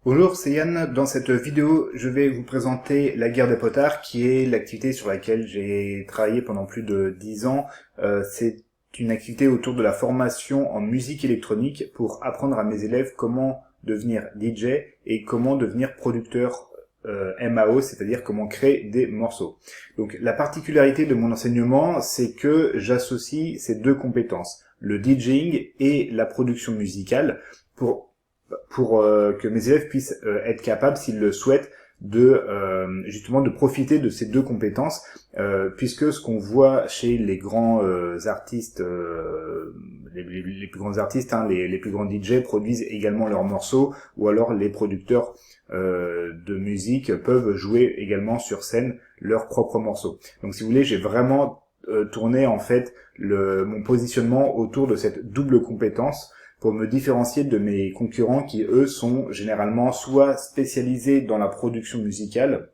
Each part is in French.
Bonjour, c'est Yann. Dans cette vidéo, je vais vous présenter la guerre des potards, qui est l'activité sur laquelle j'ai travaillé pendant plus de 10 ans. C'est une activité autour de la formation en musique électronique pour apprendre à mes élèves comment devenir DJ et comment devenir producteur MAO, c'est-à-dire comment créer des morceaux. Donc la particularité de mon enseignement, c'est que j'associe ces deux compétences, le DJing et la production musicale, pour que mes élèves puissent être capables, s'ils le souhaitent, de justement de profiter de ces deux compétences, puisque ce qu'on voit chez les grands artistes, les plus grands artistes, les plus grands DJ produisent également leurs morceaux, ou alors les producteurs de musique peuvent jouer également sur scène leurs propres morceaux. Donc si vous voulez, j'ai vraiment tourné en fait mon positionnement autour de cette double compétence, pour me différencier de mes concurrents qui, eux, sont généralement soit spécialisés dans la production musicale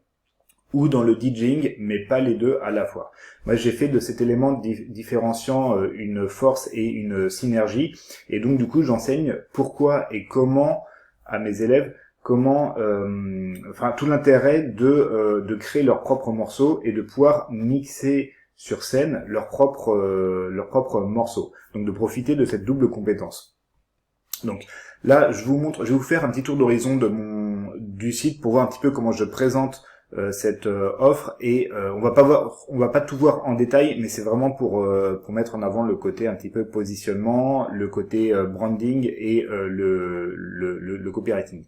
ou dans le DJing, mais pas les deux à la fois. Moi, j'ai fait de cet élément différenciant une force et une synergie, et donc du coup, j'enseigne pourquoi et comment à mes élèves, tout l'intérêt de créer leurs propres morceaux et de pouvoir mixer sur scène leurs propres morceaux. Donc de profiter de cette double compétence. Donc là, je vais vous faire un petit tour d'horizon du site pour voir un petit peu comment je présente cette offre, et on va pas tout voir en détail, mais c'est vraiment pour mettre en avant le côté un petit peu positionnement, le côté branding et le copywriting.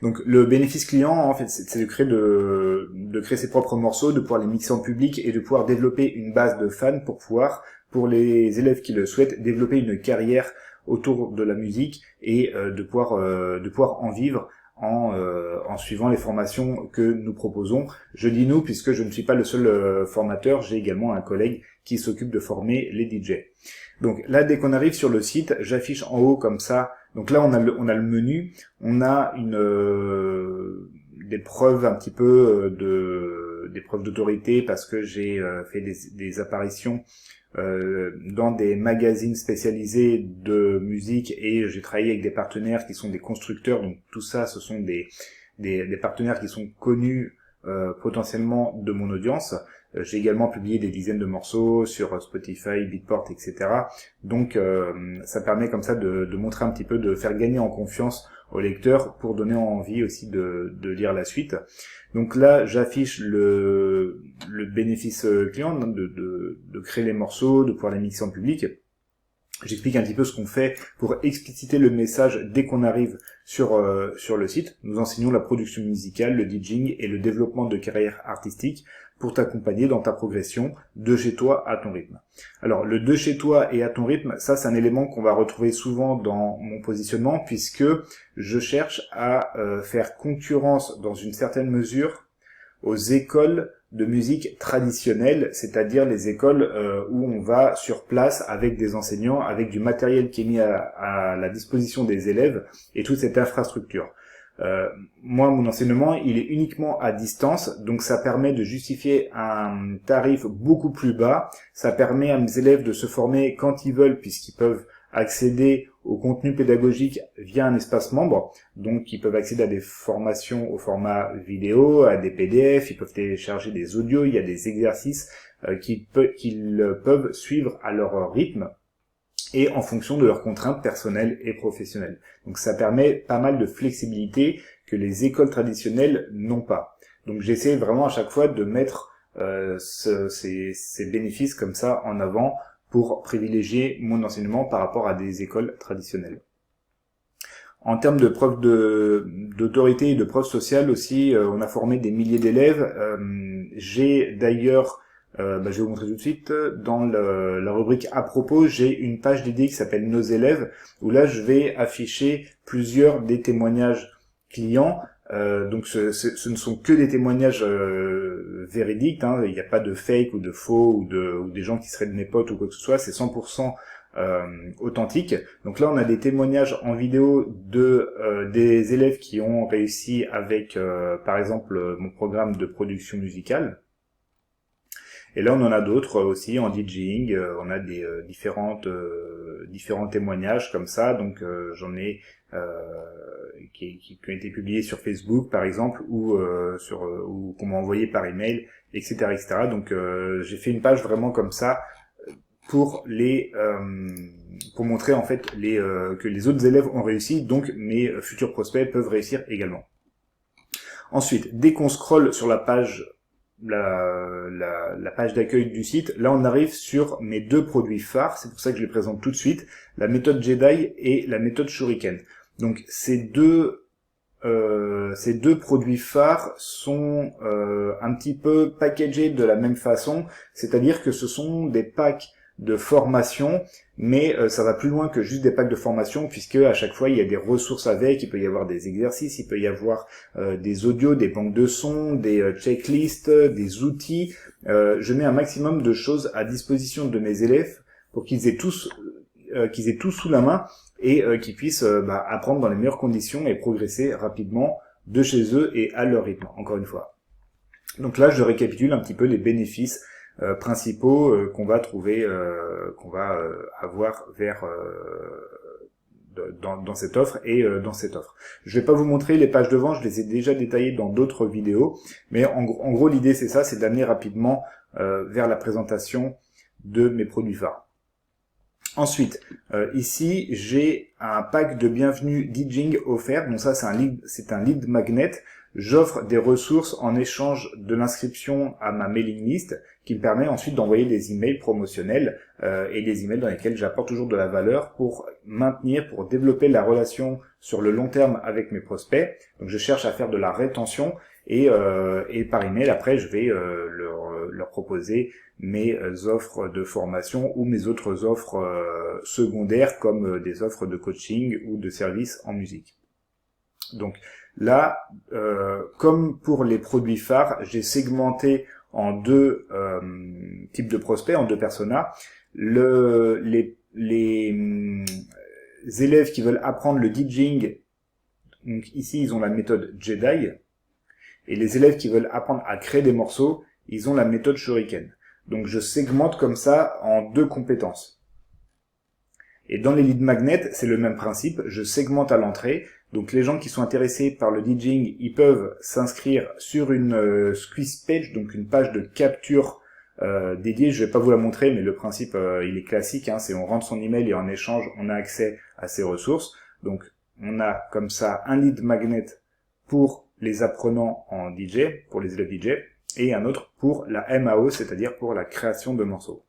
Donc le bénéfice client, en fait, c'est de créer ses propres morceaux, de pouvoir les mixer en public et de pouvoir développer une base de fans pour les élèves qui le souhaitent, développer une carrière autour de la musique et de pouvoir en vivre en suivant les formations que nous proposons. Je dis nous puisque je ne suis pas le seul formateur, j'ai également un collègue qui s'occupe de former les DJ. Donc là, dès qu'on arrive sur le site, j'affiche en haut comme ça. Donc là, on a le menu, on a des preuves un petit peu des preuves d'autorité, parce que j'ai fait des apparitions dans des magazines spécialisés de musique, et j'ai travaillé avec des partenaires qui sont des constructeurs. Donc tout ça, ce sont des partenaires qui sont connus potentiellement de mon audience. J'ai également publié des dizaines de morceaux sur Spotify, Beatport, etc. Donc ça permet comme ça de montrer un petit peu, de faire gagner en confiance au lecteur pour donner envie aussi de lire la suite. Donc là, j'affiche le bénéfice client, de créer les morceaux, de pouvoir les mixer en public. J'explique un petit peu ce qu'on fait pour expliciter le message dès qu'on arrive sur le site. Nous enseignons la production musicale, le DJing et le développement de carrière artistique pour t'accompagner dans ta progression de chez toi à ton rythme. Alors, le de chez toi et à ton rythme, ça c'est un élément qu'on va retrouver souvent dans mon positionnement, puisque je cherche à faire concurrence dans une certaine mesure aux écoles de musique traditionnelles, c'est-à-dire les écoles où on va sur place avec des enseignants, avec du matériel qui est mis à la disposition des élèves et toute cette infrastructure. Moi, mon enseignement, il est uniquement à distance, donc ça permet de justifier un tarif beaucoup plus bas. Ça permet à mes élèves de se former quand ils veulent, puisqu'ils peuvent accéder au contenu pédagogique via un espace membre. Donc ils peuvent accéder à des formations au format vidéo, à des PDF, ils peuvent télécharger des audios, il y a des exercices qu'ils peuvent suivre à leur rythme et en fonction de leurs contraintes personnelles et professionnelles. Donc ça permet pas mal de flexibilité que les écoles traditionnelles n'ont pas. Donc j'essaie vraiment à chaque fois de mettre ces bénéfices comme ça en avant pour privilégier mon enseignement par rapport à des écoles traditionnelles. En termes de preuves d'autorité et de preuves sociales aussi, on a formé des milliers d'élèves. J'ai d'ailleurs, je vais vous montrer tout de suite, dans la rubrique à propos, j'ai une page dédiée qui s'appelle Nos élèves, où là je vais afficher plusieurs des témoignages clients. Donc ce ne sont que des témoignages véridiques, hein. Il n'y a pas de fake ou de faux ou des gens qui seraient de mes potes ou quoi que ce soit, c'est 100% authentique. Donc là on a des témoignages en vidéo des élèves qui ont réussi avec par exemple mon programme de production musicale. Et là, on en a d'autres aussi en DJing. On a des différents témoignages comme ça. Donc, j'en ai qui ont été publiés sur Facebook, par exemple, ou ou qu'on m'a envoyé par email, etc., etc. Donc, j'ai fait une page vraiment comme ça pour pour montrer en fait que les autres élèves ont réussi. Donc, mes futurs prospects peuvent réussir également. Ensuite, dès qu'on scrolle sur la page la page d'accueil du site, là on arrive sur mes deux produits phares, c'est pour ça que je les présente tout de suite, la méthode Jedi et la méthode Shuriken. Donc ces deux produits phares sont un petit peu packagés de la même façon, c'est-à-dire que ce sont des packs de formation, mais ça va plus loin que juste des packs de formation, puisque à chaque fois il y a des ressources avec, il peut y avoir des exercices, il peut y avoir des audios, des banques de sons, des checklists, des outils. Je mets un maximum de choses à disposition de mes élèves pour qu'ils aient tout sous la main et qu'ils puissent apprendre dans les meilleures conditions et progresser rapidement de chez eux et à leur rythme, encore une fois. Donc là, je récapitule un petit peu les bénéfices principaux qu'on va trouver, avoir dans cette offre et dans cette offre. Je vais pas vous montrer les pages de vente, je les ai déjà détaillées dans d'autres vidéos, mais en gros l'idée c'est ça, c'est d'amener rapidement vers la présentation de mes produits phares. Ensuite, ici j'ai un pack de bienvenue DJing offert, donc ça c'est un lead magnet. J'offre des ressources en échange de l'inscription à ma mailing list qui me permet ensuite d'envoyer des emails promotionnels et des emails dans lesquels j'apporte toujours de la valeur pour développer la relation sur le long terme avec mes prospects. Donc je cherche à faire de la rétention et par email après je vais leur proposer mes offres de formation ou mes autres offres secondaires comme des offres de coaching ou de services en musique. Donc là, comme pour les produits phares, j'ai segmenté en deux types de prospects, en deux personas. Les élèves qui veulent apprendre le DJing, donc ici ils ont la méthode Jedi, et les élèves qui veulent apprendre à créer des morceaux, ils ont la méthode Shuriken. Donc je segmente comme ça en deux compétences. Et dans les lead magnets, c'est le même principe, je segmente à l'entrée. Donc les gens qui sont intéressés par le DJing, ils peuvent s'inscrire sur une squeeze page, donc une page de capture dédiée. Je vais pas vous la montrer, mais le principe il est classique, hein, c'est on rentre son email et en échange on a accès à ces ressources. Donc on a comme ça un lead magnet pour les apprenants en DJ, pour les élèves DJ, et un autre pour la MAO, c'est-à-dire pour la création de morceaux.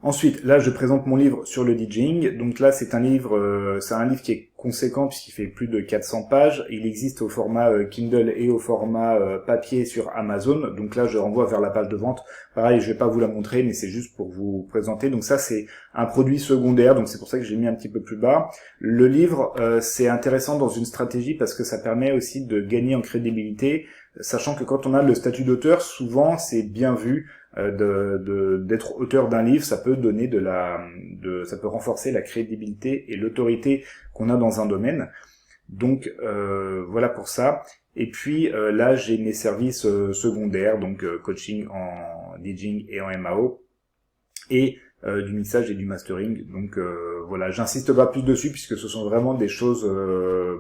Ensuite, là, je présente mon livre sur le DJing. Donc là, c'est un livre qui est conséquent puisqu'il fait plus de 400 pages. Il existe au format Kindle et au format papier sur Amazon. Donc là, je renvoie vers la page de vente. Pareil, je vais pas vous la montrer, mais c'est juste pour vous présenter. Donc ça, c'est un produit secondaire. Donc c'est pour ça que j'ai mis un petit peu plus bas. Le livre, c'est intéressant dans une stratégie parce que ça permet aussi de gagner en crédibilité, sachant que quand on a le statut d'auteur, souvent, c'est bien vu. D'être auteur d'un livre, ça peut donner ça peut renforcer la crédibilité et l'autorité qu'on a dans un domaine. Donc voilà pour ça. Et puis là j'ai mes services secondaires, donc coaching en DJing et en MAO et du mixage et du mastering. Donc voilà, j'insiste pas plus dessus puisque ce sont vraiment des choses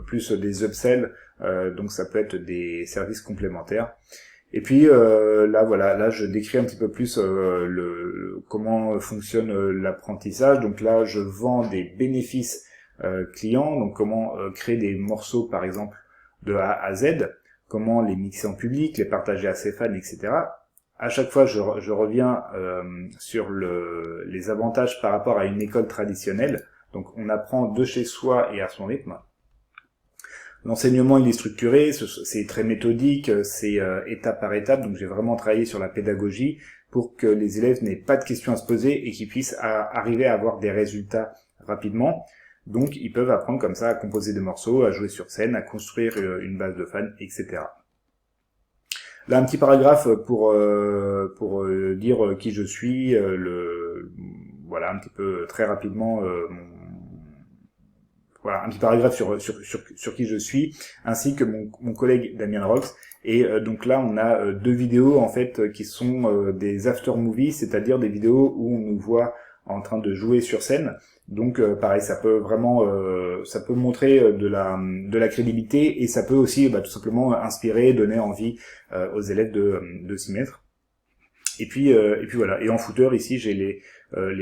plus des upsells, donc ça peut être des services complémentaires. Et puis là je décris un petit peu plus comment fonctionne l'apprentissage. Donc là je vends des bénéfices clients, donc comment créer des morceaux par exemple de A à Z, comment les mixer en public, les partager à ses fans, etc. À chaque fois je reviens sur les avantages par rapport à une école traditionnelle. Donc on apprend de chez soi et à son rythme. L'enseignement, il est structuré, c'est très méthodique, c'est étape par étape, donc j'ai vraiment travaillé sur la pédagogie pour que les élèves n'aient pas de questions à se poser et qu'ils puissent arriver à avoir des résultats rapidement. Donc ils peuvent apprendre comme ça à composer des morceaux, à jouer sur scène, à construire une base de fans, etc. Là, un petit paragraphe pour dire qui je suis, voilà un petit peu très rapidement voilà, un petit paragraphe sur qui je suis, ainsi que mon collègue Damien Rox. Et donc là, on a 2 vidéos en fait qui sont des after movies, c'est-à-dire des vidéos où on nous voit en train de jouer sur scène. Donc pareil, ça peut vraiment, ça peut montrer de la crédibilité, et ça peut aussi tout simplement inspirer, donner envie aux élèves de s'y mettre. Et puis voilà. Et en footer ici, j'ai les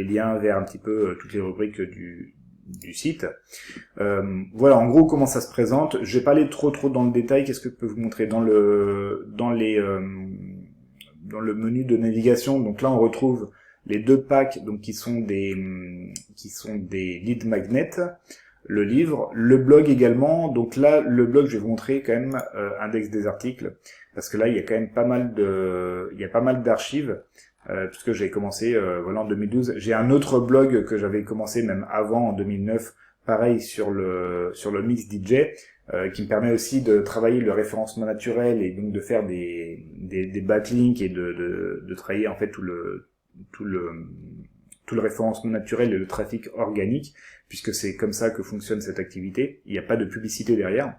liens vers un petit peu toutes les rubriques du site. Voilà, en gros, comment ça se présente. Je vais pas aller trop dans le détail. Qu'est-ce que je peux vous montrer dans le menu de navigation. Donc là, on retrouve les 2 packs, donc qui sont des lead magnets, le livre, le blog également. Donc là, le blog, je vais vous montrer quand même index des articles, parce que là, il y a quand même pas mal d'archives. Puisque j'ai commencé voilà en 2012. J'ai un autre blog que j'avais commencé même avant, en 2009, pareil sur le mix DJ, qui me permet aussi de travailler le référencement naturel, et donc de faire des backlinks, et de travailler en fait tout le référencement naturel et le trafic organique, puisque c'est comme ça que fonctionne cette activité. Il n'y a pas de publicité derrière.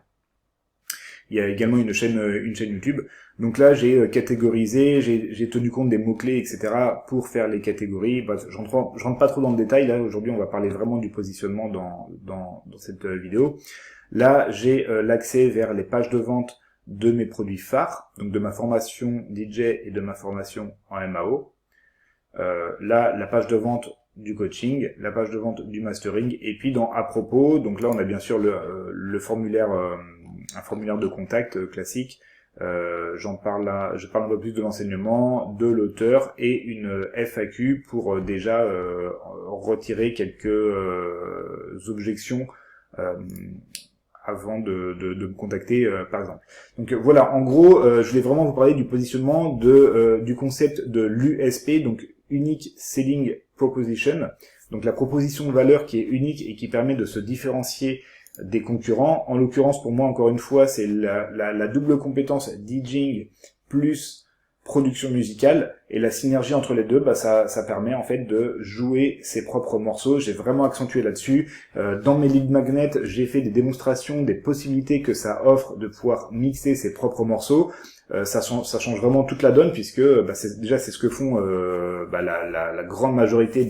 Il y a également une chaîne YouTube. Donc là, j'ai catégorisé, j'ai tenu compte des mots-clés, etc. pour faire les catégories. Je rentre pas trop dans le détail. Là, aujourd'hui, on va parler vraiment du positionnement dans cette vidéo. Là, j'ai l'accès vers les pages de vente de mes produits phares, donc de ma formation DJ et de ma formation en MAO. Là, la page de vente du coaching, la page de vente du mastering, et puis dans à propos, donc là, on a bien sûr le formulaire, un formulaire de contact classique. Je parle un peu plus de l'enseignement, de l'auteur, et une FAQ pour déjà retirer quelques objections avant de me contacter, par exemple. Donc voilà, en gros, je voulais vraiment vous parler du positionnement du concept de l'USP, donc Unique Selling Proposition, donc la proposition de valeur qui est unique et qui permet de se différencier des concurrents. En l'occurrence, pour moi, encore une fois, c'est la double compétence DJing plus production musicale, et la synergie entre les deux, ça permet en fait de jouer ses propres morceaux. J'ai vraiment accentué là-dessus. Dans mes lead magnets, j'ai fait des démonstrations des possibilités que ça offre de pouvoir mixer ses propres morceaux. Ça change vraiment toute la donne, puisque c'est ce que font la grande majorité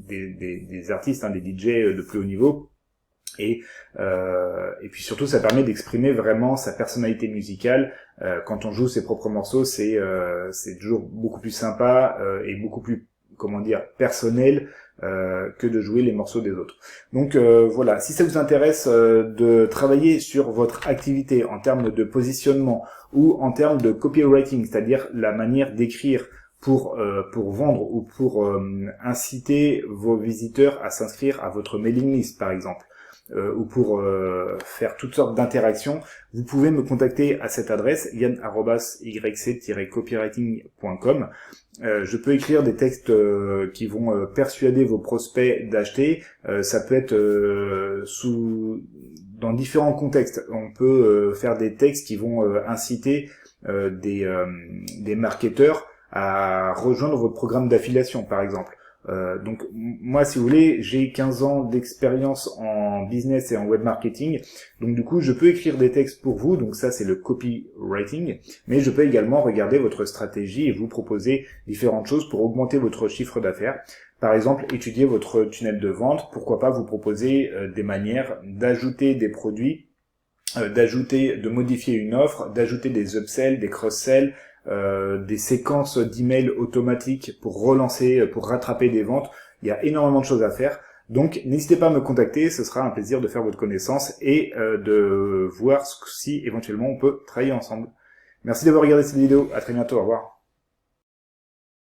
des artistes, des DJ de plus haut niveau. Et puis surtout, ça permet d'exprimer vraiment sa personnalité musicale. Quand on joue ses propres morceaux, c'est toujours beaucoup plus sympa et beaucoup plus, personnel que de jouer les morceaux des autres. Donc voilà, si ça vous intéresse de travailler sur votre activité en termes de positionnement ou en termes de copywriting, c'est-à-dire la manière d'écrire pour vendre ou pour inciter vos visiteurs à s'inscrire à votre mailing list, par exemple, ou pour faire toutes sortes d'interactions, vous pouvez me contacter à cette adresse, yann@yc-copywriting.com. Je peux écrire des textes qui vont persuader vos prospects d'acheter. Ça peut être dans différents contextes. On peut faire des textes qui vont inciter des marketeurs à rejoindre votre programme d'affiliation, par exemple. Donc moi, si vous voulez, j'ai 15 ans d'expérience en business et en web marketing, donc du coup je peux écrire des textes pour vous, donc ça c'est le copywriting, mais je peux également regarder votre stratégie et vous proposer différentes choses pour augmenter votre chiffre d'affaires. Par exemple, étudier votre tunnel de vente, pourquoi pas vous proposer des manières d'ajouter des produits, de modifier une offre, d'ajouter des upsells, des cross-sells, des séquences d'emails automatiques pour relancer, pour rattraper des ventes. Il y a énormément de choses à faire. Donc, n'hésitez pas à me contacter. Ce sera un plaisir de faire votre connaissance et de voir si éventuellement on peut travailler ensemble. Merci d'avoir regardé cette vidéo. À très bientôt. Au revoir.